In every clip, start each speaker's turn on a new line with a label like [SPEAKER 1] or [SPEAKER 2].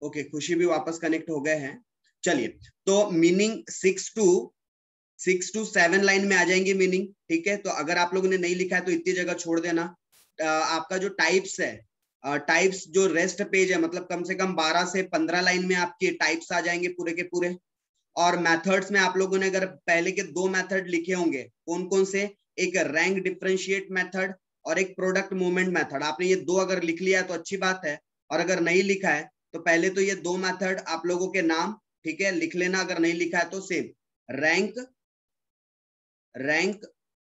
[SPEAKER 1] Okay, खुशी भी वापस कनेक्ट हो गए हैं। चलिए, तो मीनिंग 6 to 7 लाइन में आ जाएंगे मीनिंग, ठीक है। तो अगर आप लोगों ने नहीं लिखा है तो इतनी जगह छोड़ देना। आपका जो टाइप्स है, टाइप्स जो रेस्ट पेज है, मतलब कम से कम 12 से 15 लाइन में आपके टाइप्स आ जाएंगे पूरे के पूरे। और मेथड्स में आप लोगों ने अगर पहले के 2 मेथड लिखे होंगे, कौन कौन से, एक रैंक डिफरेंशिएट मेथड और एक प्रोडक्ट मूवमेंट मेथड, आपने ये 2 अगर लिख लिया है तो अच्छी बात है। और अगर नहीं लिखा है तो पहले तो ये 2 मेथड आप लोगों के नाम, ठीक है, लिख लेना। अगर नहीं लिखा है तो सेम रैंक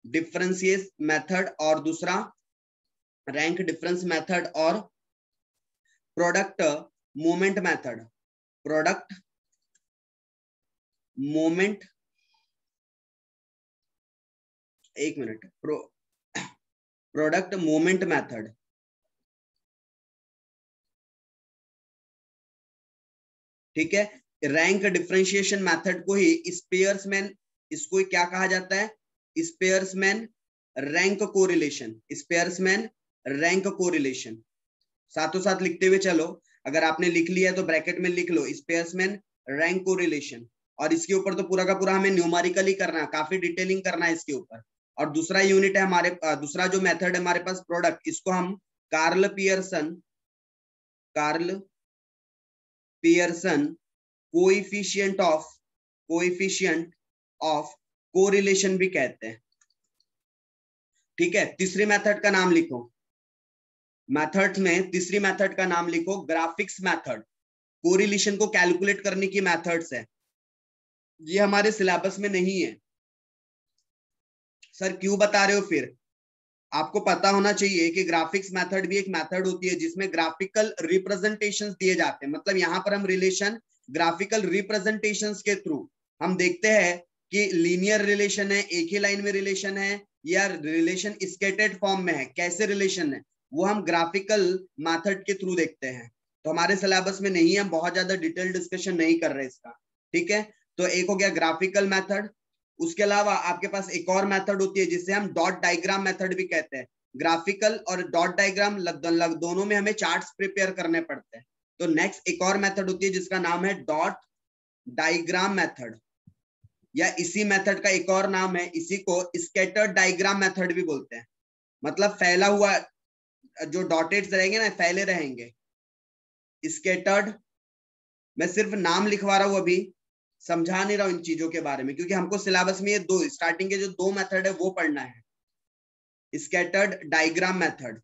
[SPEAKER 1] डिफरेंशिएट मेथड और दूसरा रैंक डिफरेंस मेथड और product movement method. Product movement, एक मिनट, प्रोडक्ट मूवमेंट मेथड, ठीक है। रैंक डिफरेंशिएशन मेथड को ही स्पेयर्समैन, इसको क्या कहा जाता है, स्पेयर्समैन रैंक कोरिलेशन, स्पेयर्समैन रैंक कोरिलेशन। साथों साथ लिखते हुए चलो, अगर आपने लिख लिया है तो ब्रैकेट में लिख लो स्पेयर्समैन रैंक कोरिलेशन। और इसके ऊपर तो पूरा का पूरा हमें न्यूमेरिकली करना है, काफी डिटेलिंग करना है इसके ऊपर। और दूसरा यूनिट है हमारे, दूसरा जो मेथड है हमारे पास प्रोडक्ट, इसको हम Karl Pearson coefficient of correlation भी कहते हैं, ठीक है। तीसरी मेथड का नाम लिखो, मेथड्स में तीसरी मेथड का नाम लिखो ग्राफिक्स मेथड। कोरिलेशन को कैलकुलेट करने की मेथड्स है, ये हमारे सिलेबस में नहीं है। सर क्यों बता रहे हो फिर? आपको पता होना चाहिए कि ग्राफिक्स मेथड भी एक मेथड होती है जिसमें ग्राफिकल रिप्रेजेंटेशंस दिए जाते हैं। मतलब यहाँ पर हम रिलेशन ग्राफिकल रिप्रेजेंटेशंस के थ्रू हम देखते हैं कि लीनियर रिलेशन है, एक ही लाइन में रिलेशन है, या रिलेशन स्केटर्ड फॉर्म में है, कैसे रिलेशन है वो हम ग्राफिकल मेथड के थ्रू देखते हैं। तो हमारे सिलेबस में नहीं है, हम बहुत ज्यादा डिटेल डिस्कशन नहीं कर रहे इसका, ठीक है। तो एक हो गया ग्राफिकल मेथड। उसके अलावा आपके पास एक और मेथड होती है जिसे हम डॉट डायग्राम मेथड भी कहते हैं। ग्राफिकल और डॉट डायग्राम दोनों में हमें चार्ट्स प्रिपेयर करने पड़ते हैं। तो नेक्स्ट एक और मेथड होती है जिसका नाम है डॉट डायग्राम मेथड, या इसी मेथड का एक और नाम है, इसी को स्कैटर्ड डायग्राम मेथड भी बोलते हैं। मतलब फैला हुआ, जो डॉटेड्स रहेंगे ना, फैले रहेंगे, स्कैटर्ड। मैं सिर्फ नाम लिखवा रहा हूं, अभी समझा नहीं रहा हूं इन चीजों के बारे में, क्योंकि हमको सिलेबस में ये 2 स्टार्टिंग के जो 2 मेथड है वो पढ़ना है। Scattered diagram method.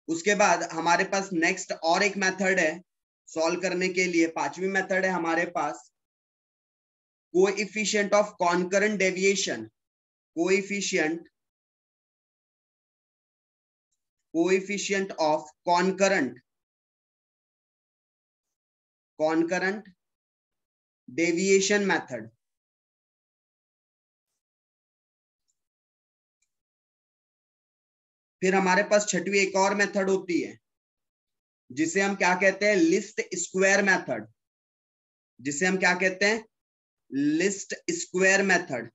[SPEAKER 1] उसके बाद हमारे पास नेक्स्ट और एक मेथड है सॉल्व करने के लिए, 5वीं मेथड है हमारे पास coefficient of concurrent deviation. Coefficient of concurrent deviation method. फिर हमारे पास 6वीं एक और मेथड होती है जिसे हम क्या कहते हैं, लिस्ट स्क्वायर मेथड। जिसे हम क्या कहते हैं, लिस्ट स्क्वायर मेथड।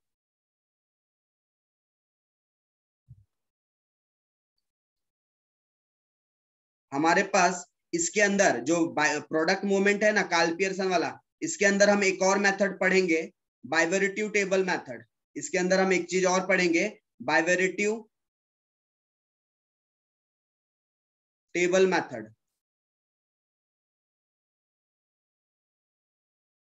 [SPEAKER 1] हमारे पास इसके अंदर जो प्रोडक्ट मूवमेंट है ना, कार्ल पियर्सन वाला, इसके अंदर हम एक और मेथड पढ़ेंगे, बाइवेरिटिव टेबल मेथड। इसके अंदर हम एक चीज और पढ़ेंगे, बाइवेरिटिव टेबल मेथड।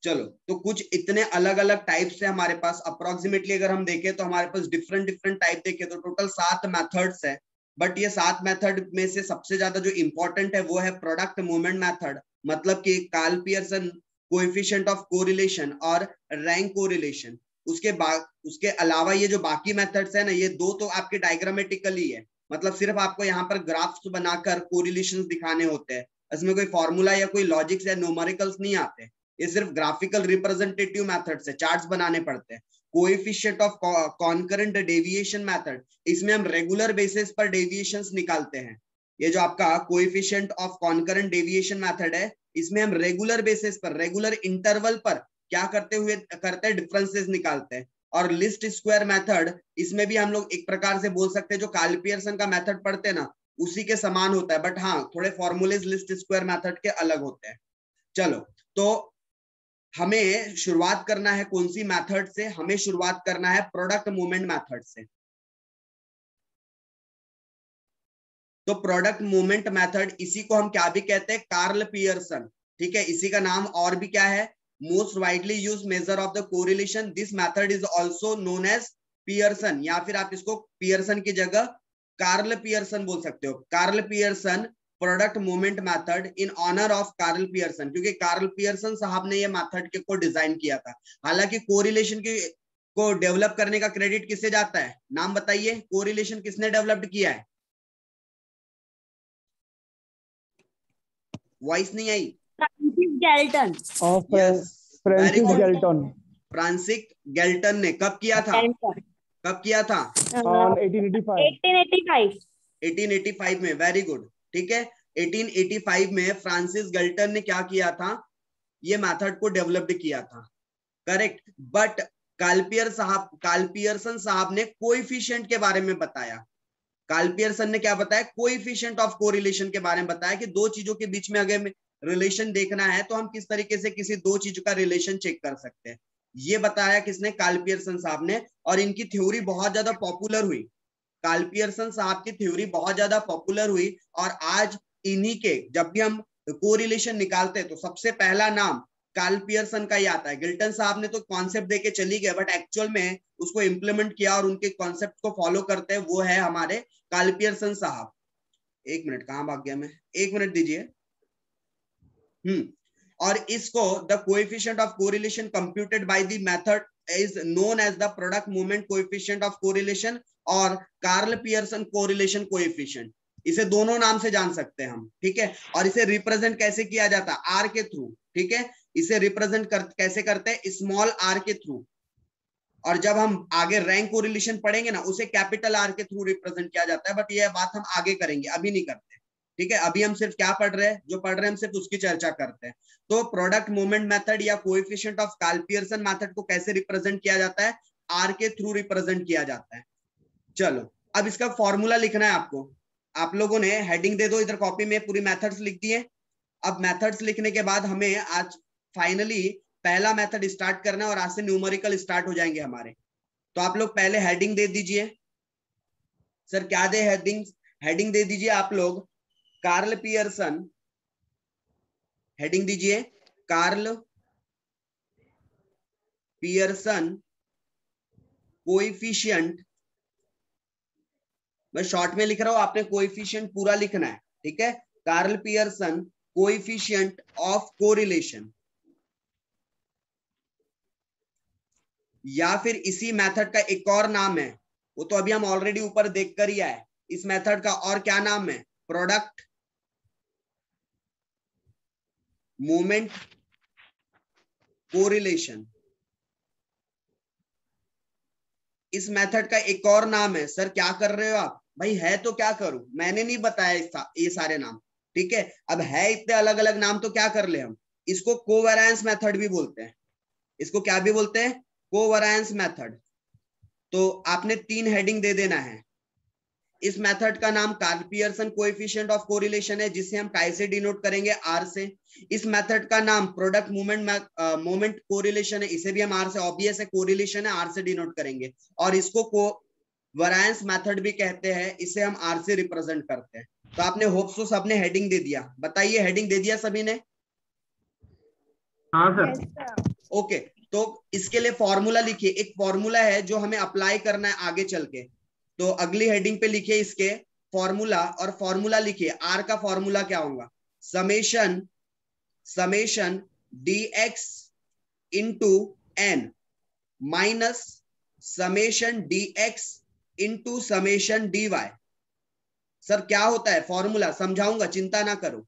[SPEAKER 1] चलो, तो कुछ इतने अलग अलग टाइप्स है हमारे पास। अप्रोक्सीमेटली अगर हम देखें तो हमारे पास डिफरेंट टाइप देखें तो टोटल 7 मेथड्स है। बट ये 7 मेथड में से सबसे ज्यादा जो इंपॉर्टेंट है वो है प्रोडक्ट मूवमेंट मेथड। मतलब कि Karl Pearson coefficient of correlation और रैंक कोरिलेशन। उसके अलावा ये जो बाकी मेथड्स है ना, ये 2 तो आपके डायग्रामेटिकली है, मतलब सिर्फ आपको यहाँ पर ग्राफ्स बनाकर कोरिलेशंस दिखाने होते हैं। इसमें कोई फॉर्मूला या कोई लॉजिक्स या न्यूमेरिकल्स नहीं आते, ये सिर्फ ग्राफिकल रिप्रेजेंटेटिव मेथड से चार्ट्स बनाने पड़ते हैं। Coefficient of concurrent deviation method, इसमें हम रेगुलर बेसिस पर डेविएशंस निकालते हैं। ये जो आपका coefficient of concurrent deviation method है, इसमें हम रेगुलर बेसिस पर, रेगुलर इंटरवल पर क्या करते हैं, डिफरेंसेस निकालते हैं। और लिस्ट स्क्वायर मेथड, इसमें भी हम लोग एक प्रकार से बोल सकते हैं जो कार्ल पियर्सन का मेथड पढ़ते हैं ना, उसी के समान होता है, बट हाँ थोड़े फॉर्मूलेज लीस्ट स्क्वायर मेथड के अलग होते हैं। चलो, तो हमें शुरुआत करना है कौन सी मेथड से? हमें शुरुआत करना है प्रोडक्ट मूवमेंट मेथड से। तो प्रोडक्ट मूवमेंट मेथड, इसी को हम क्या भी कहते हैं? Karl Pearson. ठीक है, इसी का नाम और भी क्या है? Most widely use measure of the correlation. This method is also known as Pearson, या फिर आप इसको पियर्सन की जगह कार्ल पियर्सन बोल सकते हो। Karl Pearson product movement method in honour of Karl Pearson, क्योंकि कार्ल पियर्सन साहब ने ये मेथड को डिजाइन किया था। हालांकि कोरिलेशन को डेवलप करने का क्रेडिट किससे जाता है? नाम बताइए, कोरिलेशन किसने डेवलप किया है? वॉइस नहीं आई।
[SPEAKER 2] Francis Galton.
[SPEAKER 3] Francis Galton.
[SPEAKER 1] Francis Galton ने कब किया था? कब किया था?
[SPEAKER 2] 1885।
[SPEAKER 1] 1885 में। Very good. ठीक है, 1885 में फ्रांसिस गैल्टन ने क्या किया था? ये मेथड को डेवलप्ड किया था। करेक्ट। बट कार्ल पियर्सन साहब ने कोएफिशिएंट के बारे में बताया। कार्ल पियर्सन ने क्या बताया? कोएफिशिएंट ऑफ कोरिलेशन के बारे में बताया कि दो चीजों के बीच में अगर रिलेशन देखना है तो हम किस तरीके से किसी दो चीजों का रिलेशन चेक कर सकते हैं। ये बताया किसने? कार्ल पियर्सन साहब ने। और इनकी थ्योरी बहुत ज्यादा पॉपुलर हुई। कार्ल पियर्सन साहब की थ्योरी बहुत ज्यादा पॉपुलर हुई, और आज इन्हीं के जब भी हम कोरिलेशन निकालते हैं तो सबसे पहला नाम कार्ल पियर्सन का ही आता है। गिल्टन साहब ने तो कॉन्सेप्ट देके चली गए, बट एक्चुअल में उसको इंप्लीमेंट किया और उनके कॉन्सेप्ट को फॉलो करते हैं वो है हमारे कार्ल पियर्सन साहब। एक मिनट, कहां भाग गया मैं? एक मिनट दीजिए। और इसको the coefficient of correlation computed by the method is known as the product movement coefficient of correlation और कार्ल पियर्सन कोरिलेशन कोएफिशिएंट। इसे दोनों नाम से जान सकते हैं हम। ठीक है, और इसे रिप्रेजेंट कैसे किया जाता है? आर के थ्रू। ठीक है, इसे रिप्रेजेंट कैसे करते हैं? स्मॉल आर के थ्रू। और जब हम आगे रैंक कोरिलेशन पढ़ेंगे ना, उसे कैपिटल आर के थ्रू रिप्रेजेंट किया जाता है, बट ये बात हम आगे करेंगे, अभी नहीं करते। ठीक है, अभी हम सिर्फ क्या पढ़ रहे हैं? जो पढ़ रहे हैं हम सिर्फ उसकी चर्चा करते हैं। तो प्रोडक्ट मूवमेंट मेथड या coefficient of Karl Pearson method को कैसे रिप्रेजेंट किया जाता है? आर के थ्रू रिप्रेजेंट किया जाता है। चलो, अब इसका फॉर्मूला लिखना है आपको। आप लोगों ने हेडिंग दे दो इधर कॉपी में, पूरी मेथड्स लिख दिए। अब मेथड्स लिखने के बाद हमें आज फाइनली पहला मेथड स्टार्ट करना है, और आज से न्यूमेरिकल स्टार्ट हो जाएंगे हमारे। तो आप लोग पहले हेडिंग दे दीजिए। सर क्या दे? हेडिंग दे दीजिए आप लोग, कार्ल पियर्सन। हेडिंग दीजिए कार्ल पियर्सन कोएफिशिएंट। मैं शॉर्ट में लिख रहा हूं, आपने कोएफिशिएंट पूरा लिखना है। ठीक है, Karl Pearson coefficient of correlation, या फिर इसी मेथड का एक और नाम है, वो तो अभी हम ऑलरेडी ऊपर देख कर ही आए। इस मेथड का और क्या नाम है? Product movement correlation. इस मेथड का एक और नाम है। सर क्या कर रहे हो आप? भाई है तो क्या करूं, मैंने नहीं बताया ये सारे नाम। ठीक है, अब है इतने अलग अलग नाम तो क्या कर ले हम? इसको कोवेरिएंस मेथड भी बोलते हैं। इसको क्या भी बोलते हैं? Covariance method. तो आपने 3 हेडिंग दे देना है। इस मेथड का नाम Karl Pearson coefficient of correlation है, जिसे हम काय से डिनोट करेंगे? आर से। इस मेथड का नाम प्रोडक्ट मूवमेंट कोरिलेशन है, इसे भी हम आर से, ऑब्वियस है कोरिलेशन है, आर से डिनोट करेंगे। और इसको कोवेरिएंस मेथड भी कहते हैं, इसे हम आर से रिप्रेजेंट करते हैं। तो आपने होप सो सबने हेडिंग दे दिया। बताइए, हेडिंग दे दिया सभी ने?
[SPEAKER 3] हाँ सर।
[SPEAKER 1] ओके, तो इसके लिए फॉर्मूला लिखिए। एक फॉर्मूला है जो हमें अप्लाई करना है आगे चल के। तो अगली हेडिंग पे लिखिए इसके फॉर्मूला, और फॉर्मूला लिखिए आर का फॉर्मूला क्या होगा? Summation dx into n minus summation dx into summation dy। Sir क्या होता है फॉर्मूला? समझाऊंगा, चिंता ना करो।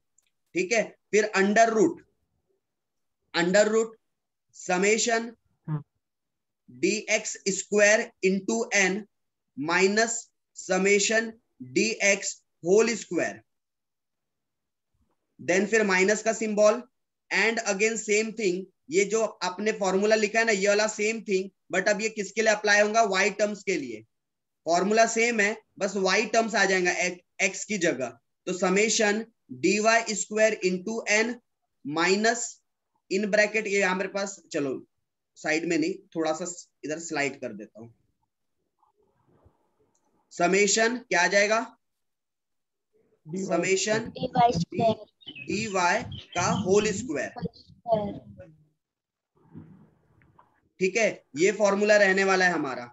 [SPEAKER 1] ठीक है, फिर under root summation dx square into n minus summation dx whole square. Then फिर माइनस का symbol, and again same thing. ये जो आपने फॉर्मूला लिखा है ना, ये वाला सेम थिंग, बट अब ये किसके लिए अप्लाई होगा? वाई टर्म्स के लिए। फॉर्मूला सेम है, बस वाई टर्म्स आ जाएगा। x की जगह, तो summation dy square into n minus in bracket, ये यहां मेरे पास, चलो साइड में नहीं, थोड़ा सा इधर स्लाइड कर देता हूं, समेशन क्या आ जाएगा, समेशन dy का होल स्क्वायर, ठीक है, ये फॉर्मूला रहने वाला है हमारा।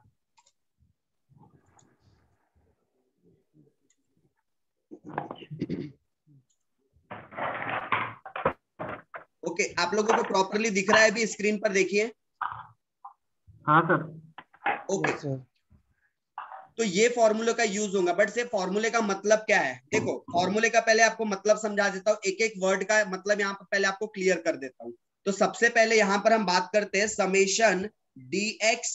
[SPEAKER 1] ओके, आप लोगों को प्रॉपरली दिख रहा है अभी स्क्रीन पर, देखिए।
[SPEAKER 2] हाँ सर।
[SPEAKER 1] ओके, तो ये फॉर्मूले का यूज होगा, बट से फॉर्मूले का मतलब क्या है, देखो फॉर्मूले का पहले आपको मतलब समझा देता हूँ, एक एक वर्ड का मतलब यहाँ पर पहले आपको क्लियर कर देता हूँ। तो सबसे पहले यहाँ पर हम बात करते हैं समेशन dx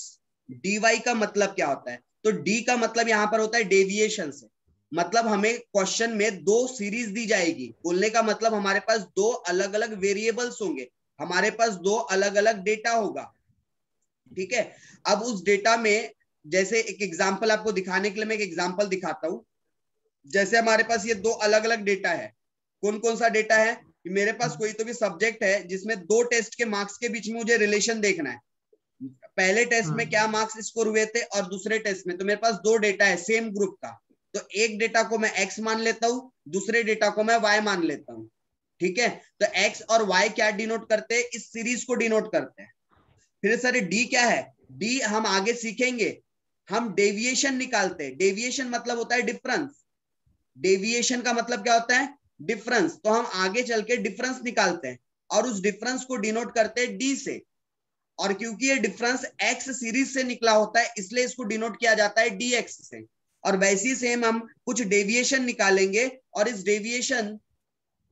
[SPEAKER 1] dy का मतलब क्या होता है। तो d का मतलब यहाँ पर होता है डेविएशन से, मतलब हमें क्वेश्चन में दो सीरीज दी जाएगी, बोलने का मतलब हमारे पास दो अलग अलग वेरिएबल्स होंगे, हमारे पास दो अलग अलग डेटा होगा, ठीक है। अब उस डेटा में, जैसे एक एग्जांपल आपको दिखाने के लिए मैं एक एग्जांपल दिखाता हूं, जैसे हमारे पास ये दो अलग अलग डेटा है, कौन कौन सा डेटा है, मेरे पास कोई तो भी सब्जेक्ट है जिसमें दो टेस्ट के मार्क्स के बीच में मुझे रिलेशन देखना है, पहले टेस्ट में क्या मार्क्स स्कोर हुए थे और दूसरे टेस्ट में, तो मेरे पास दो डेटा है सेम ग्रुप का, तो एक डेटा को मैं x मान लेता हूं, दूसरे डेटा को मैं y मान लेता हूं, ठीक है। तो x और y क्या डिनोट करते हैं, इस सीरीज को डिनोट करते हैं। फिर सर d क्या है, d हम आगे सीखेंगे, हम डेविएशन निकालते हैं, डेविएशन मतलब होता है डिफरेंस, डेविएशन का मतलब क्या होता है, डिफरेंस, तो हम आगे चल के डिफरेंस निकालते हैं और उस डिफरेंस को डिनोट करते हैं d से, और क्योंकि ये डिफरेंस x सीरीज से निकला होता है इसलिए इसको डिनोट किया जाता है dx से। और वैसे ही सेम हम कुछ डेविएशन निकालेंगे और इस डेविएशन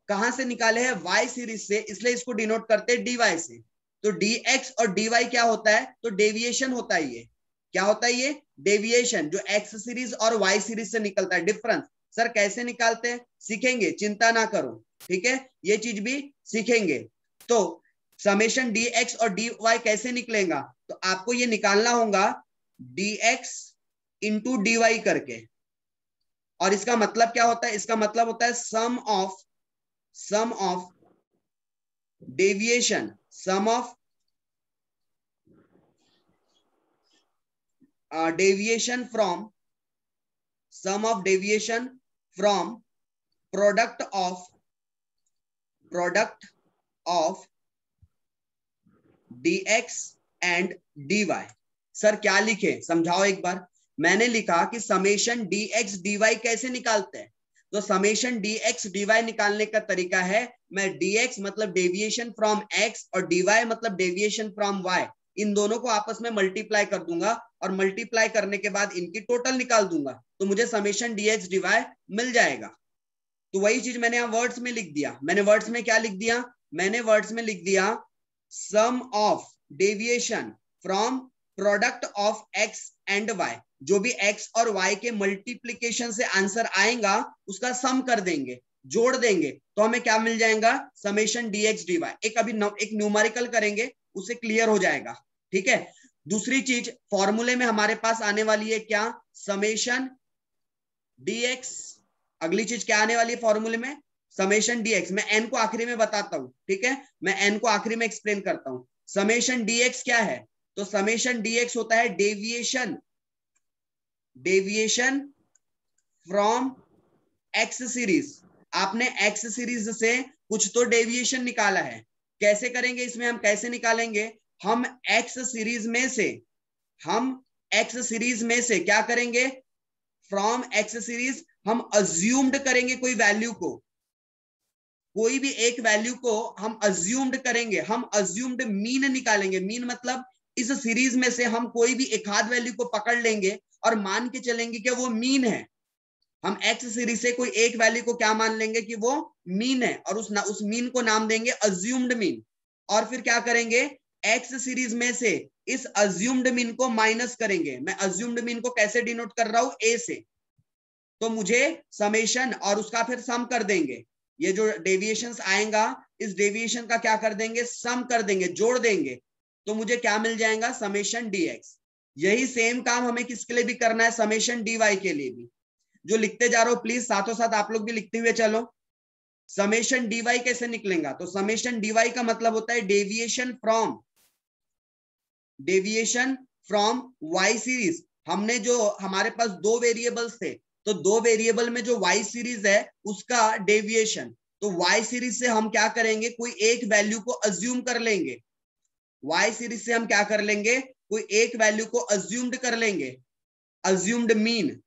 [SPEAKER 1] कहां से निकाले हैं, y सीरीज से, इसलिए इसको डिनोट करते हैं dy से। तो dx और dy क्या होता है, तो डेविएशन होता है, ये क्या होता है, ये डेविएशन जो x सीरीज और y सीरीज से निकलता है, डिफरेंस। सर कैसे निकालते हैं, सीखेंगे, चिंता ना करो, ठीक है, ये चीज भी सीखेंगे। तो समेशन dx और dy कैसे निकलेगा, तो आपको ये निकालना होगा dx इंटू dy करके, और इसका मतलब क्या होता है, इसका मतलब होता है sum of deviation, sum of deviation from product of dx and dy। Sir क्या लिखे, समझाओ एक बार। मैंने लिखा कि समेशन dx dy कैसे निकालते हैं, तो समेशन dx dy निकालने का तरीका है, मैं dx मतलब डेविएशन फ्रॉम x और dy मतलब डेविएशन फ्रॉम y, इन दोनों को आपस में मल्टीप्लाई कर दूंगा और मल्टीप्लाई करने के बाद इनकी टोटल निकाल दूंगा, तो मुझे समेशन dx dy मिल जाएगा। तो वही चीज मैंने यहाँ वर्ड्स में लिख दिया, मैंने वर्ड्स में क्या लिख दिया, मैंने वर्ड्स में लिख दिया sum of deviation from product of x and y, जो भी x और y के मल्टीप्लीकेशन से आंसर आएगा उसका सम कर देंगे, जोड़ देंगे, तो हमें क्या मिल जाएगा, समेशन dx dy। एक अभी एक न्यूमेरिकल करेंगे, उससे क्लियर हो जाएगा, ठीक है। दूसरी चीज फॉर्मूले में हमारे पास आने वाली है क्या, समेशन dx, अगली चीज क्या आने वाली है फॉर्मूले में, समेशन dx, मैं n को आखिरी में बताता हूं, ठीक है, मैं n को आखिरी में एक्सप्लेन करता हूं। समेशन dx क्या है, तो समेशन dx होता है डेविएशन फ्रॉम x सीरीज, आपने x सीरीज से कुछ तो डेविएशन निकाला है, कैसे करेंगे इसमें, हम कैसे निकालेंगे, हम x सीरीज में से क्या करेंगे, फ्रॉम x सीरीज हम अज्यूम्ड करेंगे कोई वैल्यू को, कोई भी एक वैल्यू को हम अज्यूम्ड करेंगे, हम अज्यूम्ड मीन निकालेंगे, मीन मतलब इस सीरीज में से हम कोई भी एक आध वैल्यू को पकड़ लेंगे और मान के चलेंगे कि वो मीन है, हम x सीरीज से कोई एक वैल्यू को क्या मान लेंगे कि वो मीन है, और उस मीन को नाम देंगे अज्यूम्ड मीन, और फिर क्या करेंगे, x सीरीज में से इस अज्यूम्ड मीन को माइनस करेंगे, मैं अज्यूम्ड मीन को कैसे डिनोट कर रहा हूं, a से, तो मुझे समेशन और उसका फिर सम कर देंगे, ये जो डेविएशंस आएगा इस डेविएशन का क्या कर देंगे, सम कर देंगे, जोड़ देंगे, तो मुझे क्या मिल जाएगा, समेशन dx। यही सेम काम हमें किसके लिए भी करना है, समेशन dy के लिए भी। जो लिखते जा रहे हो प्लीज साथों साथ आप लोग भी लिखते हुए चलो। समेशन डीवाई कैसे निकलेगा? तो समेशन डीवाई का मतलब होता है डेविएशन फ्रॉम वाई सीरीज। हमने जो हमारे पास दो वेरिएबल्स थे, तो दो वेरिएबल में जो वाई सीरीज है उसका डेविएशन। तो वाई सीरीज से हम क्या करेंगे, कोई एक वैल्यू को अज्यूम कर लेंगे। वाई सीरीज से हम क्या कर लेंगे, कोई एक वैल्यू को अज्यूम्ड कर लेंगे, अज्यूम्ड मीन।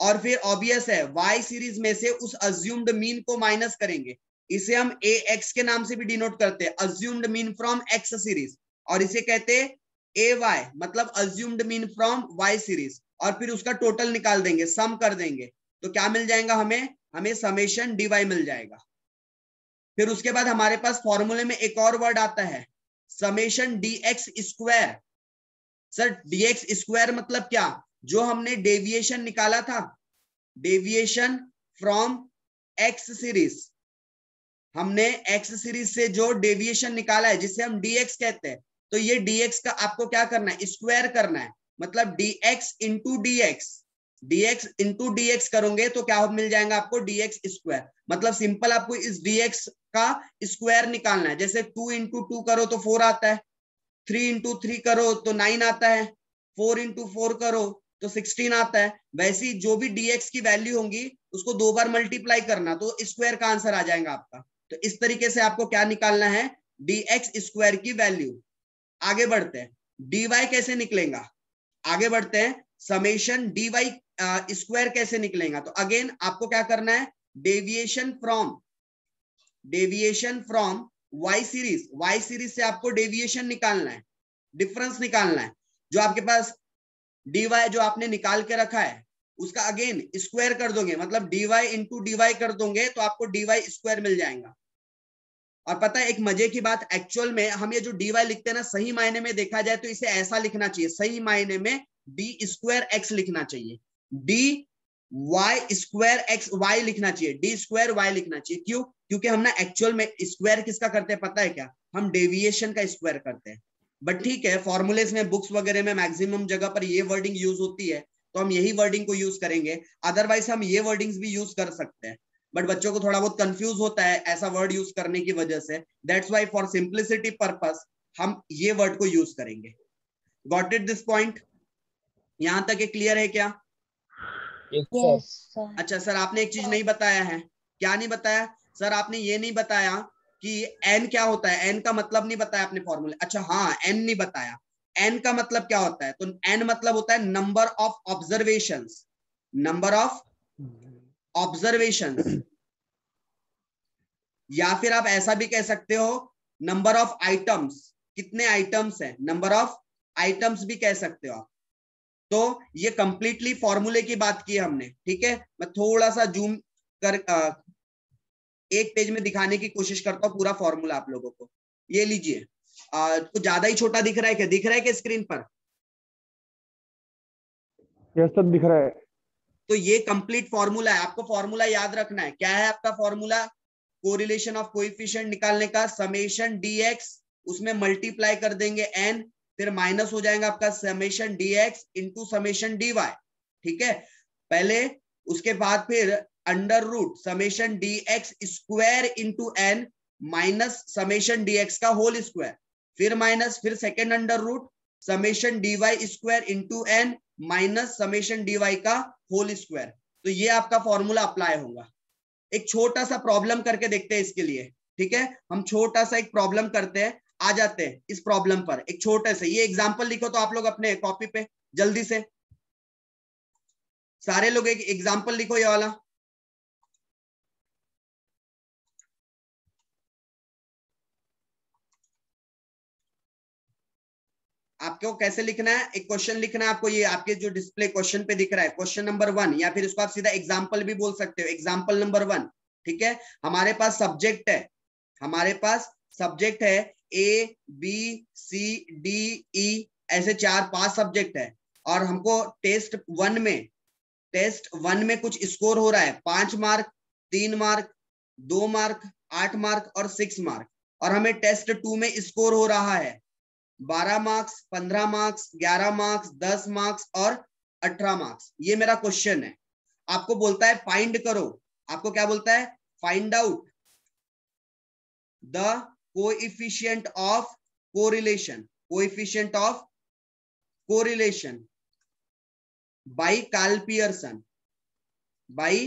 [SPEAKER 1] और फिर ऑब्वियस है वाई सीरीज में से उस अज्यूम्ड मीन को माइनस करेंगे। इसे हम ए एक्स के नाम से भी डिनोट करते हैं, assumed mean from x series. और इसे कहते हैं ए वाई, मतलब assumed mean from y series. और फिर उसका टोटल निकाल देंगे, सम कर देंगे, तो क्या मिल जाएगा हमें समेशन डीवाई मिल जाएगा। फिर उसके बाद हमारे पास फॉर्मूले में एक और वर्ड आता है, summation dx square. Sir dx square मतलब क्या? जो हमने डेविएशन निकाला था, डेविएशन फ्रॉम एक्स सीरीज, हमने एक्स सीरीज से जो डेविएशन निकाला है जिसे हम डीएक्स कहते हैं, तो ये डीएक्स का आपको क्या करना है, स्क्वायर करना है। मतलब डीएक्स इंटू डीएक्स करोगे तो क्या मिल जाएगा आपको, डीएक्स स्क्वायर। मतलब सिंपल आपको इस डीएक्स का स्क्वायर निकालना है। जैसे 2 इंटू 2 करो तो 4 आता है, 3 इंटू 3 करो तो 9 आता है, 4 इंटू 4 करो तो 16 आता है। वैसे ही जो भी डीएक्स की वैल्यू होंगी उसको 2 बार मल्टीप्लाई करना, तो स्क्वायर का आंसर आ जाएगा आपका। तो इस तरीके से आपको क्या निकालना है, डीएक्स स्क्वायर की वैल्यू। आगे बढ़ते हैं, डीवाई कैसे निकलेगा, आगे बढ़ते हैं। समेशन डीवाई स्क्वायर कैसे निकलेगा? तो अगेन आपको क्या करना है, डेविएशन फ्रॉम वाई सीरीज से आपको डेविएशन निकालना है, डिफरेंस निकालना है। जो आपके पास डीवाई जो आपने निकाल के रखा है उसका अगेन स्क्वायर कर दोगे, मतलब डीवाई इंटू डीवाई कर दोगे तो आपको डीवाई स्क्वायर मिल जाएगा। और पता है एक मजे की बात, एक्चुअल में हम ये जो डीवाई लिखते हैं ना, सही मायने में देखा जाए तो इसे ऐसा लिखना चाहिए, सही मायने में डी स्क्वायर एक्स लिखना चाहिए, d y square x y लिखना चाहिए, डी स्क्वायर वाई लिखना चाहिए। क्यों? क्योंकि हम ना एक्चुअल में स्क्वायर किसका करते हैं पता है क्या, हम डेविएशन का स्क्वायर करते हैं। बट ठीक है, फॉर्मूलेस में बुक्स वगैरह में मैक्सिमम जगह पर ये वर्डिंग यूज होती है, तो हम यही वर्डिंग को यूज करेंगे। अदरवाइज हम ये वर्डिंग्स भी यूज कर सकते हैं, बट बच्चों को थोड़ा बहुत कंफ्यूज होता है ऐसा वर्ड यूज करने की वजह से। That's why for simplicity purpose हम ये वर्ड को यूज करेंगे। Got it this point? यहां तक ये क्लियर है क्या?
[SPEAKER 4] Yes, sir.
[SPEAKER 1] अच्छा सर, आपने एक चीज नहीं बताया है। क्या नहीं बताया सर? आपने ये नहीं बताया कि एन क्या होता है, एन का मतलब नहीं बताया आपने फॉर्मूले। अच्छा हाँ, एन नहीं बताया, एन का मतलब क्या होता है? तो एन मतलब होता है number of observations, number of observations. या फिर आप ऐसा भी कह सकते हो नंबर ऑफ आइटम्स, कितने आइटम्स हैं, नंबर ऑफ आइटम्स भी कह सकते हो आप। तो ये कंप्लीटली फॉर्मूले की बात की हमने, ठीक है। मैं थोड़ा सा जूम कर एक पेज में दिखाने की कोशिश करता हूँ पूरा फॉर्मूला आप लोगों को। ये लीजिए, कुछ ज्यादा ही छोटा दिख रहा है क्या, दिख रहा है क्या स्क्रीन पर?
[SPEAKER 3] यस सर, दिख रहा है।
[SPEAKER 1] तो ये कंप्लीट फॉर्मूला है, आपको फॉर्मूला याद रखना है। क्या है आपका फॉर्मूला? कोरिलेशन ऑफ कोएफिशिएंट निकालने का, समेशन डीएक्स, उसमें मल्टीप्लाई कर देंगे एन, फिर माइनस हो जाएगा आपका summation dx into summation dy, ठीक है। पहले उसके बाद फिर under root summation dx square into n minus summation dx का होल स्क्वायर, फिर माइनस, फिर second under root summation dy square into n minus summation dy का होल स्क्वायर। तो ये आपका फॉर्मूला अप्लाई होगा। एक छोटा सा प्रॉब्लम करके देखते हैं इसके लिए, ठीक है। हम छोटा सा एक प्रॉब्लम करते हैं, आ जाते हैं इस प्रॉब्लम पर। एक छोटे से ये एग्जांपल लिखो तो आप लोग अपने कॉपी पे जल्दी से, सारे लोग एक एग्जांपल लिखो ये वाला। आपको कैसे लिखना है, एक क्वेश्चन लिखना है आपको, ये आपके जो डिस्प्ले क्वेश्चन पे दिख रहा है, क्वेश्चन नंबर 1, या फिर इसको आप सीधा एग्जांपल भी बोल सकते हो, एग्जांपल नंबर 1, ठीक है। हमारे पास सब्जेक्ट है, हमारे पास सब्जेक्ट है A B C D E, ऐसे 4-5 सब्जेक्ट है। और हमको टेस्ट 1 में कुछ स्कोर हो रहा है, 5 मार्क, 3 मार्क, 2 मार्क, 8 मार्क और 6 मार्क। और हमें टेस्ट 2 में स्कोर हो रहा है 12 मार्क्स, 15 मार्क्स, 11 मार्क्स, 10 मार्क्स और 18 मार्क्स। ये मेरा क्वेश्चन है। आपको बोलता है फाइंड करो, आपको क्या बोलता है, find out the coefficient of correlation, coefficient of correlation by Karl Pearson, by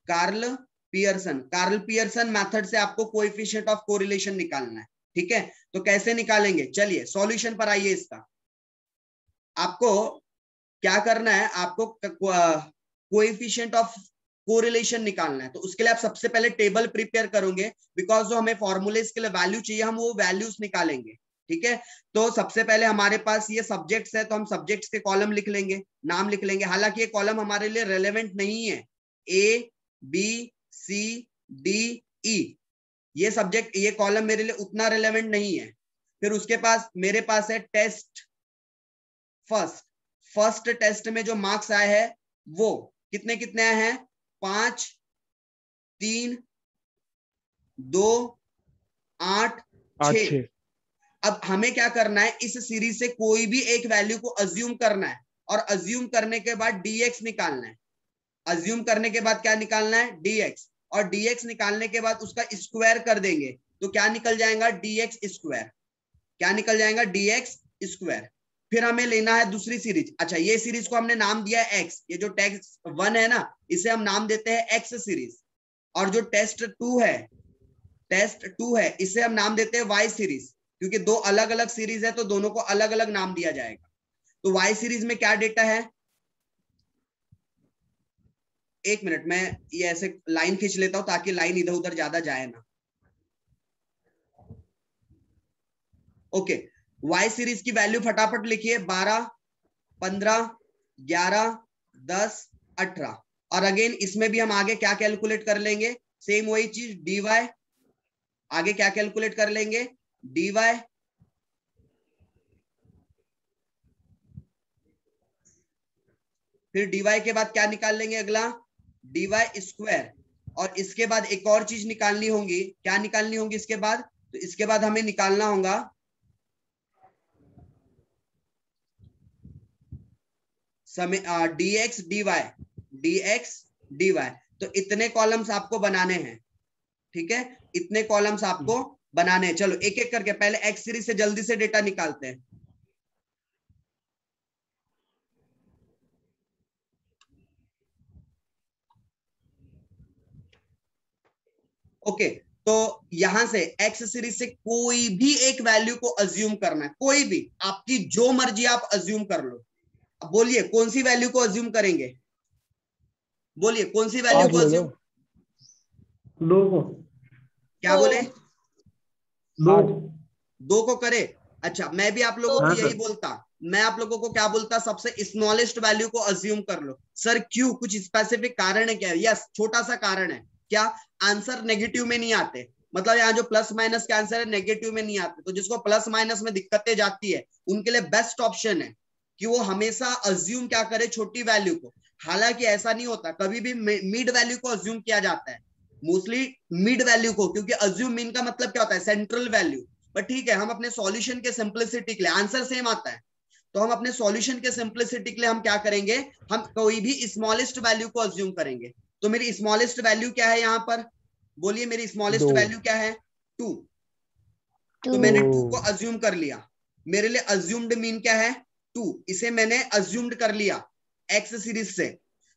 [SPEAKER 1] Karl Pearson. Karl Pearson method से आपको कोएफिशिएंट ऑफ कोरिलेशन निकालना है, ठीक है। तो कैसे निकालेंगे, चलिए सॉल्यूशन पर आइए। इसका आपको क्या करना है, आपको कोएफिशिएंट ऑफ कोरिलेशन निकालना है। तो उसके लिए आप सबसे पहले टेबल प्रिपेयर करोगे, बिकॉज जो हमें फॉर्मूलेस के लिए वैल्यू चाहिए हम वो वैल्यूज निकालेंगे, ठीक है। तो सबसे पहले हमारे पास ये सब्जेक्ट्स है, तो हम सब्जेक्ट्स के कॉलम लिख लेंगे, नाम लिख लेंगे। हालांकि ये कॉलम हमारे लिए रेलेवेंट नहीं है, A B C D E, ये सब्जेक्ट, ये कॉलम मेरे लिए उतना रेलेवेंट नहीं है। फिर उसके पास मेरे पास है टेस्ट फर्स्ट टेस्ट में जो मार्क्स आए हैं वो कितने कितने आए हैं, 5, 3, 2, 8, 6। अब हमें क्या करना है, इस सीरीज से कोई भी एक वैल्यू को अज्यूम करना है, और अज्यूम करने के बाद dx निकालना है। अज्यूम करने के बाद क्या निकालना है, dx, और dx निकालने के बाद उसका स्क्वायर कर देंगे तो क्या निकल जाएगा, dx स्क्वायर। क्या निकल जाएगा, dx स्क्वायर। फिर हमें लेना है दूसरी सीरीज। अच्छा, ये सीरीज को हमने नाम दिया है x, ये जो टेस्ट 1 है ना, इसे हम नाम देते हैं x सीरीज। और जो टेस्ट 2 है इसे हम नाम देते हैं y सीरीज, क्योंकि दो अलग अलग सीरीज है तो दोनों को अलग अलग नाम दिया जाएगा। तो y सीरीज में क्या डेटा है, एक मिनट मैं ये ऐसे लाइन खींच लेता हूं ताकि लाइन इधर उधर ज्यादा जाए ना। ओके, y सीरीज की वैल्यू फटाफट लिखिए, 12, 15, 11, 10, 18। और अगेन इसमें भी हम आगे क्या कैलकुलेट कर लेंगे, सेम वही चीज, dy। आगे क्या कैलकुलेट कर लेंगे, dy, फिर dy के बाद क्या निकाल लेंगे, अगला dy स्क्वायर। और इसके बाद एक और चीज निकालनी होगी, क्या निकालनी होगी इसके बाद, तो इसके बाद हमें निकालना होगा समय dx dy। तो इतने कॉलम्स आपको बनाने हैं, ठीक है, इतने कॉलम्स आपको बनाने हैं। चलो एक एक करके पहले x सीरीज से जल्दी से डेटा निकालते हैं। ओके, तो यहां से x सीरीज से कोई भी एक वैल्यू को अज्यूम करना है, कोई भी, आपकी जो मर्जी आप अज्यूम कर लो। अब बोलिए कौन सी वैल्यू को अज्यूम करेंगे, बोलिए कौन सी वैल्यू को अज्यूम,
[SPEAKER 2] 2 को,
[SPEAKER 1] क्या बोले,
[SPEAKER 2] 2
[SPEAKER 1] को करे। अच्छा, मैं भी आप लोगों को
[SPEAKER 2] हाँ,
[SPEAKER 1] यही
[SPEAKER 2] सर।
[SPEAKER 1] बोलता, मैं आप लोगों को क्या बोलता, सबसे स्मॉलेस्ट वैल्यू को अज्यूम कर लो। सर क्यों, कुछ स्पेसिफिक कारण है क्या, यस छोटा सा कारण है, क्या, आंसर नेगेटिव में नहीं आते। मतलब यहाँ जो प्लस माइनस के आंसर है नेगेटिव में नहीं आते, तो जिसको प्लस माइनस में दिक्कतें जाती है उनके लिए बेस्ट ऑप्शन है कि वो हमेशा अज्यूम क्या करे, छोटी वैल्यू को। हालांकि ऐसा नहीं होता, कभी भी मिड वैल्यू को अज्यूम किया जाता है, मोस्टली मिड वैल्यू को, क्योंकि अज्यूम मीन का मतलब क्या होता है, सेंट्रल वैल्यू। बट ठीक है, हम अपने सॉल्यूशन के सिंप्लिसिटी के लिए, आंसर सेम आता है, तो हम अपने सॉल्यूशन के सिंप्लिसिटी के लिए हम क्या करेंगे, हम कोई भी स्मॉलेस्ट वैल्यू को अज्यूम करेंगे। तो मेरी स्मॉलेस्ट वैल्यू क्या है यहाँ पर, बोलिए मेरी स्मॉलेस्ट वैल्यू क्या है, 2। तो मैंने 2 को अज्यूम कर लिया, मेरे लिए अज्यूम्ड मीन क्या है, 2, इसे मैंने अज्यूम्ड कर लिया x सीरीज से।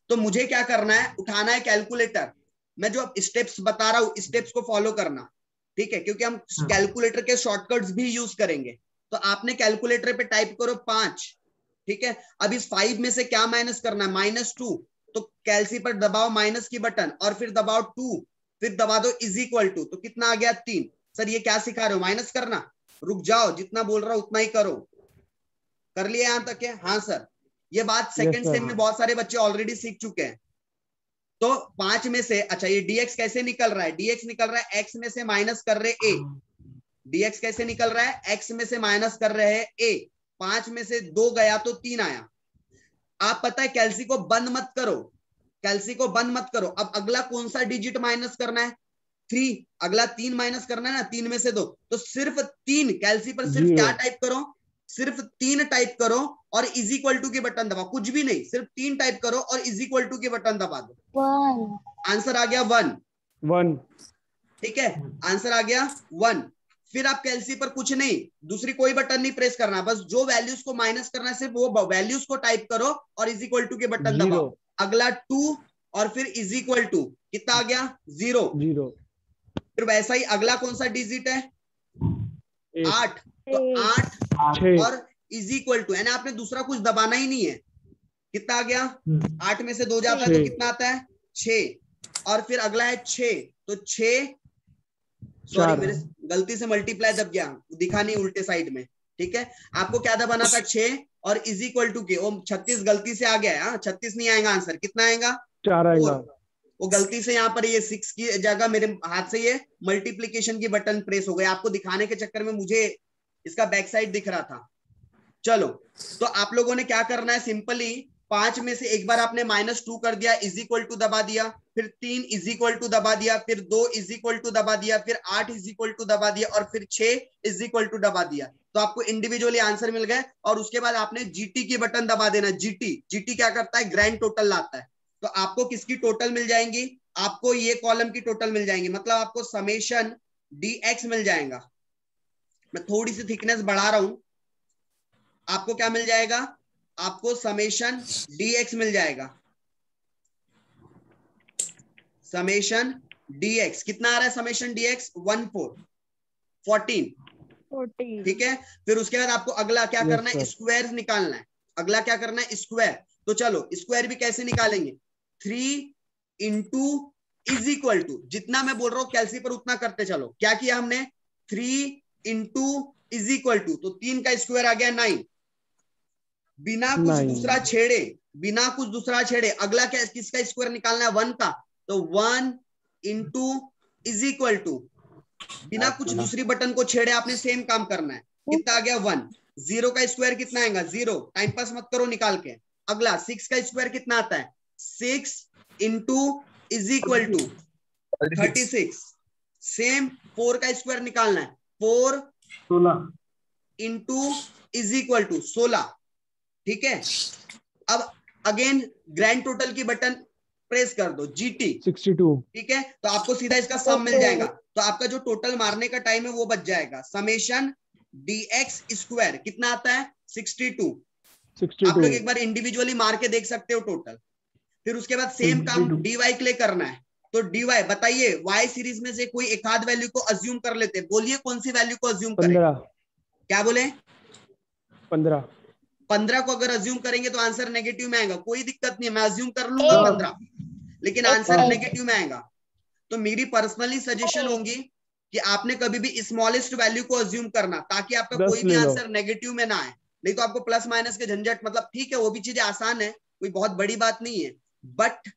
[SPEAKER 1] तो मुझे क्या करना है, उठाना है कैलकुलेटर। मैं जो स्टेप्स बता रहा हूं स्टेप्स को फॉलो करना, ठीक है, क्योंकि हम कैलकुलेटर के शॉर्टकट्स भी यूज करेंगे। तो आपने कैलकुलेटर पे टाइप करो 5, ठीक है। अब इस 5 में से क्या माइनस करना है, -2। तो कैलसी पर दबाओ माइनस की बटन और फिर दबाओ 2, फिर दबा दो इज इक्वल टू, तो कितना आ गया 3। सर ये क्या सिखा रहे हो, माइनस करना, रुक जाओ, जितना बोल रहा हूं उतना ही करो। कर लिया यहां तक है, हाँ सर। ये बात सेकंड सेम में बहुत सारे बच्चे ऑलरेडी सीख चुके हैं। तो 5 में से, अच्छा ये dx कैसे निकल रहा है, dx निकल रहा है x में से माइनस कर रहे a, dx कैसे निकल रहा है, x में से माइनस कर रहे हैं a। 5 में से 2 गया तो 3 आया। आप पता है कैल्सी को बंद मत करो, कैल्सी को बंद मत करो। अब अगला कौन सा डिजिट माइनस करना है, 3, अगला 3 माइनस करना है ना, 3 में से 2, तो सिर्फ 3, कैल्सी पर सिर्फ क्या टाइप करो, सिर्फ 3 टाइप करो और इज इक्वल टू के बटन दबाओ, कुछ भी नहीं, सिर्फ 3 टाइप करो और इज इक्वल टू के बटन दबा दो।
[SPEAKER 4] 1
[SPEAKER 1] आंसर आ गया 1।
[SPEAKER 3] 1
[SPEAKER 1] ठीक है, आंसर आ गया 1। फिर आप कैलसी पर कुछ नहीं, दूसरी कोई बटन नहीं प्रेस करना, बस जो वैल्यूज को माइनस करना है सिर्फ वो वैल्यूज को टाइप करो और इज इक्वल टू के बटन दबाओ। अगला 2 और फिर इज इक्वल टू, कितना आ गया 0।
[SPEAKER 3] 0
[SPEAKER 1] फिर वैसा ही अगला कौन सा डिजिट है 8, तो 8
[SPEAKER 3] 6
[SPEAKER 1] और इज इक्वल टू, यानी आपने दूसरा कुछ दबाना ही नहीं है। कितना आ गया 8 में से 2 जाता है तो कितना आता है 6। और फिर अगला है 6, तो 6 सॉरी मेरे गलती से मल्टीप्लाई दब गया, दिखा नहीं उल्टे साइड में। ठीक है, आपको क्या दबाना था 6 और इज इक्वल टू के, वो 36 गलती से आ गया है, 36 नहीं आएगा आंसर, कितना आएगा
[SPEAKER 3] 4 आएगा।
[SPEAKER 1] वो गलती से यहाँ पर ये 6 की जगह मेरे हाथ से ये मल्टीप्लीकेशन की बटन प्रेस हो गया, आपको दिखाने के चक्कर में मुझे इसका बैक साइड दिख रहा था। चलो, तो आप लोगों ने क्या करना है, सिंपली 5 में से एक बार आपने -2 कर दिया, इज इक्वल टू दबा दिया, फिर 3 इज इक्वल टू दबा दिया, फिर 2 इज इक्वल टू दबा दिया, फिर 8 इज इक्वल टू दबा दिया और फिर 6 इज इक्वल टू दबा दिया। तो आपको इंडिविजुअली आंसर मिल गए। और उसके बाद आपने जीटी की बटन दबा देना। जीटी क्या करता है, ग्रैंड टोटल लाता है। तो आपको किसकी टोटल मिल जाएंगी, आपको ये कॉलम की टोटल मिल जाएंगी, मतलब आपको समेशन dx मिल जाएगा। मैं थोड़ी सी थिकनेस बढ़ा रहा हूं, आपको क्या मिल जाएगा, आपको समेशन dx मिल जाएगा। समेशन dx कितना आ रहा है, समेशन dx 14। ठीक है, फिर उसके बाद आपको अगला क्या करना है, स्क्वायर निकालना है। अगला क्या करना है, स्क्वायर। तो चलो स्क्वायर भी कैसे निकालेंगे, 3 इंटू इज इक्वल टू, जितना मैं बोल रहा हूं कैलसी पर उतना करते चलो। क्या किया हमने, 3 इंटू इज इक्वल टू, तो 3 का स्क्वायर आ गया 9। बिना कुछ दूसरा छेड़े, बिना कुछ दूसरा छेड़े अगला क्या, किसका स्क्वायर निकालना है, 1 का। तो 1 इंटू इज इक्वल टू, बिना कुछ दूसरी बटन को छेड़े आपने सेम काम करना है। कितना आ गया 1। 0 का स्क्वायर कितना आएगा 0, टाइम पास मत करो निकाल के। अगला 6 का स्क्वायर कितना आता है, 6 into is equal to 36। Same 4 का स्क्वायर निकालना है, 4
[SPEAKER 2] 16
[SPEAKER 1] इंटू इज इक्वल टू 16। ठीक है, अब अगेन ग्रैंड टोटल की बटन प्रेस कर दो, जीटी
[SPEAKER 3] 62।
[SPEAKER 1] ठीक है, तो आपको सीधा इसका सम मिल जाएगा। तो आपका जो टोटल मारने का टाइम है वो बच जाएगा। समेशन dx स्क्वायर कितना आता है 62। आप लोग एक बार इंडिविजुअली मार के देख सकते हो टोटल। फिर उसके बाद सेम काम dy के लिए करना है। तो dy बताइए, y सीरीज में से कोई एक आध वैल्यू को अज्यूम कर लेते हैं, बोलिए कौन सी वैल्यू को अज्यूम करें।
[SPEAKER 3] 15।
[SPEAKER 1] क्या बोले,
[SPEAKER 3] 15
[SPEAKER 1] को अगर अज्यूम करेंगे तो आंसर नेगेटिव में आएगा, कोई दिक्कत नहीं है, मैं अज्यूम कर लूंगा 15, लेकिन आंसर नेगेटिव में आएगा। तो मेरी पर्सनली सजेशन होगी कि आपने कभी भी स्मॉलेस्ट वैल्यू को अज्यूम करना, ताकि आपका कोई भी आंसर नेगेटिव में ना आए। नहीं तो आपको प्लस माइनस के झंझट, मतलब ठीक है वो भी चीजें आसान है, कोई बहुत बड़ी बात नहीं है, बट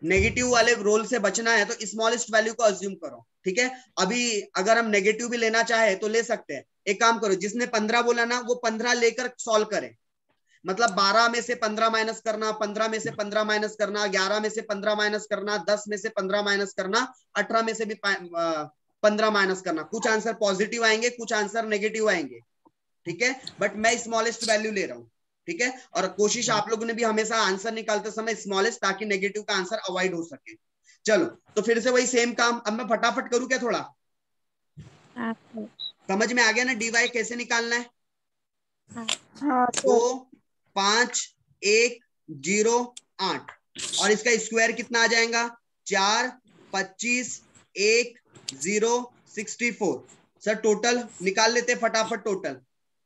[SPEAKER 1] नेगेटिव वाले रोल से बचना है तो स्मॉलेस्ट वैल्यू को अज्यूम करो। ठीक है, अभी अगर हम नेगेटिव भी लेना चाहे तो ले सकते हैं। एक काम करो, जिसने 15 बोला ना वो 15 लेकर सॉल्व करे, मतलब 12 में से 15 माइनस करना, 15 में से 15 माइनस करना, 11 में से 15 माइनस करना, 10 में से 15 माइनस करना, 18 में से भी 15 माइनस करना। कुछ आंसर पॉजिटिव आएंगे, कुछ आंसर नेगेटिव आएंगे। ठीक है, बट मैं स्मॉलेस्ट वैल्यू ले रहा हूँ। ठीक है, और कोशिश आप लोगों ने भी हमेशा आंसर निकालते समय स्मॉलेस्ट, ताकि नेगेटिव का आंसर अवॉइड हो सके। चलो, तो फिर से वही सेम काम, अब मैं फटाफट करूं क्या थोड़ा, समझ में आ गया ना dy कैसे निकालना है। 2 5 1 0 8 और इसका स्क्वायर कितना आ जाएगा 4 25 1 0 64। सर टोटल निकाल लेते फटाफट टोटल,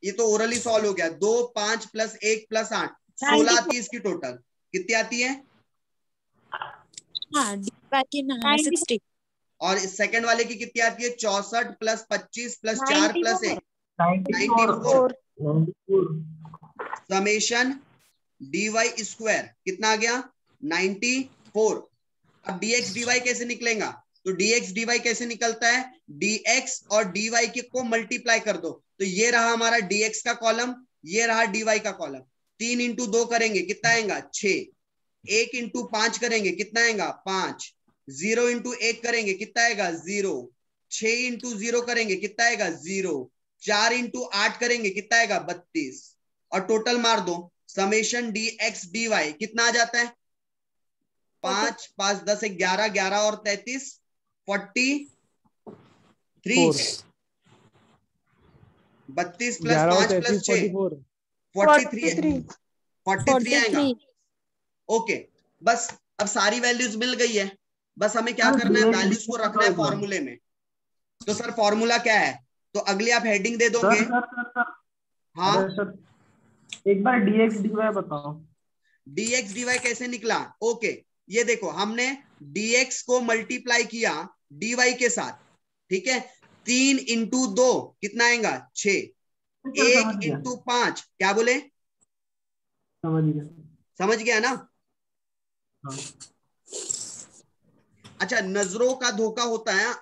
[SPEAKER 1] ये तो ओरली सॉल्व हो गया। 2 5 प्लस 1 प्लस 8 16 आती है इसकी टोटल। कितनी आती है,
[SPEAKER 5] 60।
[SPEAKER 1] और इस सेकंड वाले की कितनी आती है 64 plus 25 plus 4 plus 1 94। Summation dy square कितना आ गया 94। अब dx dy कैसे निकलेगा, तो dx dy कैसे निकलता है, dx और dy के को मल्टीप्लाई कर दो, तो ये रहा हमारा dx का कॉलम, ये रहा dy का कॉलम। 3 इंटू 2 करेंगे कितना आएगा 6, 1 इंटू 5 करेंगे कितना आएगा 5, 0 इंटू 1 करेंगे कितना आएगा 0, 6 इंटू 0 करेंगे कितना आएगा 0, 4 इंटू 8 करेंगे कितना आएगा 32, और टोटल मार दो summation d x d y कितना आ जाता है 5 5 10 11 11 और 33 43 32 प्लस 5 प्लस 6 43 43 आएगा। ओके बस अब सारी वैल्यूज मिल गई है, बस हमें क्या करना है वैल्यूज को रखना है फॉर्मूले में। तो सर फॉर्मूला क्या है, तो अगली आप हेडिंग दे दोगे। हाँ
[SPEAKER 2] सर एक बार dx dy बताओ।
[SPEAKER 1] dx dy कैसे निकला, ओके ये देखो हमने dx को मल्टीप्लाई किया dy के साथ, ठीक है 3 इंटू 2 कितना आएगा 6, 1 इंटू 5 क्या बोले, समझ गया ना।
[SPEAKER 2] हाँ।
[SPEAKER 1] अच्छा नजरों का धोखा होता है,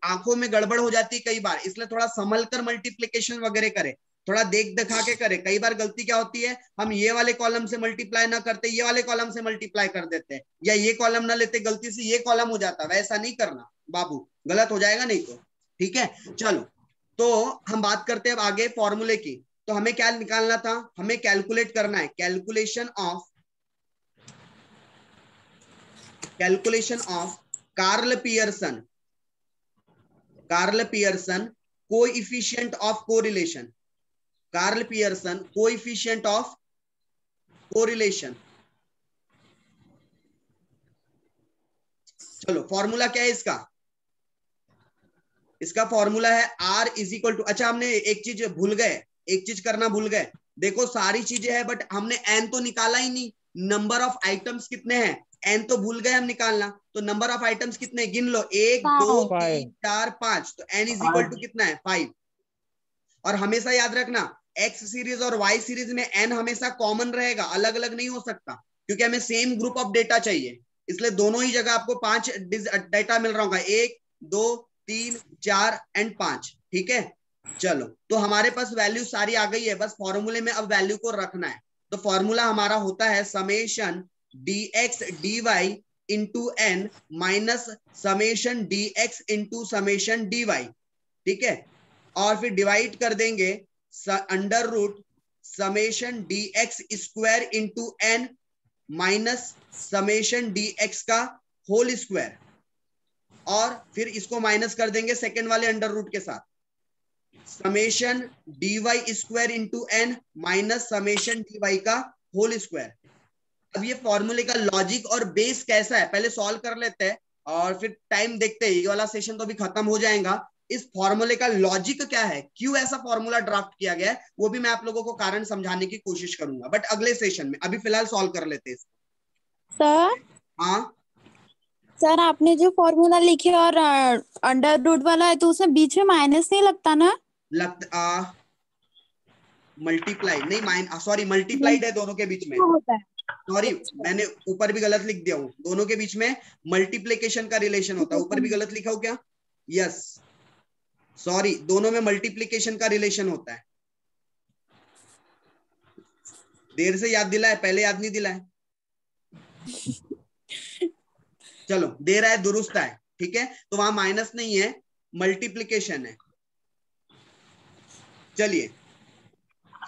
[SPEAKER 1] आंखों में गड़बड़ हो जाती है कई बार, इसलिए थोड़ा संभल कर मल्टीप्लिकेशन वगैरह करे, थोड़ा देख दिखा के करे। कई बार गलती क्या होती है, हम ये वाले कॉलम से मल्टीप्लाई ना करते ये वाले कॉलम से मल्टीप्लाई कर देते हैं, या ये कॉलम ना लेते गलती से ये कॉलम हो जाता, वैसा नहीं करना बाबू, गलत हो जाएगा नहीं तो, ठीक है। चलो तो हम बात करते हैं अब आगे फॉर्मूले की। तो हमें क्या निकालना था, हमें कैलकुलेट करना है calculation of Karl Pearson coefficient of correlation, Karl Pearson coefficient of correlation. चलो फॉर्मूला क्या है इसका, इसका फॉर्मूला है R इज इक्वल टू, अच्छा हमने एक चीज भूल गए, एक चीज करना भूल गए, देखो सारी चीजें हैं बट हमने n तो निकाला ही नहीं, नंबर ऑफ आइटम्स कितने हैं n तो भूल गए हम निकालना, तो नंबर ऑफ आइटम्स कितने गिन लो 1 2 3 4 5, तो n इज इक्वल टू कितना है 5। और हमेशा याद रखना x सीरीज और y सीरीज में n हमेशा कॉमन रहेगा, अलग अलग नहीं हो सकता, क्योंकि हमें सेम ग्रुप ऑफ डेटा चाहिए, इसलिए दोनों ही जगह आपको 5 डेटा मिल रहा होगा, 1 2 3 4 एंड 5, ठीक है। चलो तो हमारे पास वैल्यू सारी आ गई है, बस फॉर्मूले में अब वैल्यू को रखना है। तो फॉर्मूला हमारा होता है summation dx dy into n minus summation dx into summation dy, ठीक है, और फिर डिवाइड कर देंगे under root summation dx square into n minus summation dx का होल स्क्वायर, और फिर इसको माइनस कर देंगे सेकेंड वाले अंडर रूट के साथ, summation dy square into n minus summation dy का होल स्क्वायर। अब ये फॉर्मूले का लॉजिक और बेस कैसा है पहले सॉल्व कर लेते हैं, और फिर टाइम देखते हैं, ये वाला सेशन तो अभी खत्म हो जाएगा। इस फॉर्मूले का लॉजिक क्या है, क्यों ऐसा फॉर्मूला ड्राफ्ट किया गया है, वो भी मैं आप लोगों को कारण समझाने की कोशिश करूंगा, बट अगले सेशन में, अभी फिलहाल सॉल्व कर लेते हैं।
[SPEAKER 5] सर
[SPEAKER 1] हाँ
[SPEAKER 5] सर आपने जो फॉर्मूला लिखे और अंडर रूट वाला है, तो उसमें बीच में माइनस नहीं लगता ना,
[SPEAKER 1] लगता मल्टीप्लाई नहीं सॉरी मल्टीप्लाइड है दोनों के बीच में,
[SPEAKER 5] होता है
[SPEAKER 1] सॉरी मैंने ऊपर भी गलत लिख दिया हूँ, दोनों के बीच में मल्टीप्लिकेशन का रिलेशन होता है, ऊपर भी गलत लिखा हूँ क्या, यस सॉरी दोनों में मल्टीप्लिकेशन का रिलेशन होता है। देर से याद दिलाए, पहले याद नहीं दिलाए, चलो दे रहा है दुरुस्त है, ठीक है, तो वहां माइनस नहीं है मल्टीप्लिकेशन है। चलिए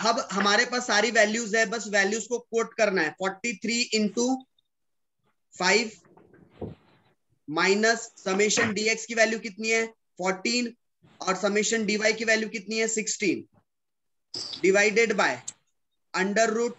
[SPEAKER 1] अब हमारे पास सारी वैल्यूज है, बस वैल्यूज को कोट करना है। 43 इंटू 5 माइनस समेशन dx की वैल्यू कितनी है 14, और समेशन dy की वैल्यू कितनी है 16, divided by under root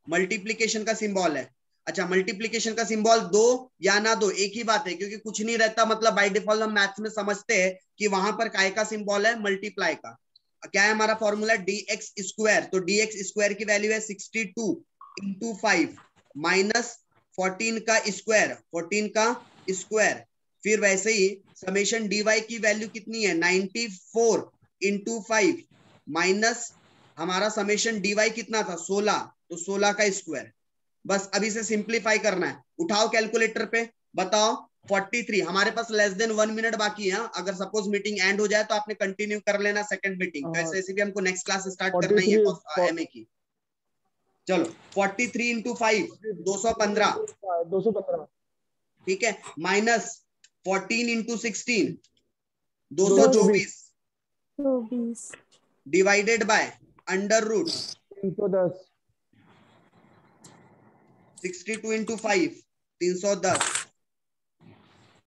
[SPEAKER 1] multiplication का सिंबल है। अच्छा मल्टीप्लीकेशन का सिंबल दो या ना दो एक ही बात है, क्योंकि कुछ नहीं रहता, मतलब बाय डिफॉल्ट हम मैथ्स में समझते हैं कि वहां पर काय का सिंबल है मल्टीप्लाई का। क्या है हमारा फॉर्मूला dx स्क्वायर, तो dx स्क्वायर की वैल्यू है 62 इंटू 5 माइनस 14 का स्क्वायर, 14 का स्क्वायर, फिर वैसे ही समेशन dy की वैल्यू कितनी है 94 इंटू 5 माइनस हमारा समेशन dy कितना था 16, तो 16 का स्क्वायर। बस अभी से सिंप्लीफाई करना है, उठाओ कैलकुलेटर पे बताओ 43, हमारे पास लेस देन 1 मिनट बाकी है, अगर सपोज मीटिंग एंड हो जाए तो आपने कंटिन्यू कर लेना सेकंड मीटिंग, तो ऐसे भी हमको नेक्स्ट क्लास स्टार्ट करना ही है एमए की। चलो 43 इंटू 5 215, ठीक है, minus 14 into 16 224, divided by under root
[SPEAKER 3] 310
[SPEAKER 1] 62 into 5 310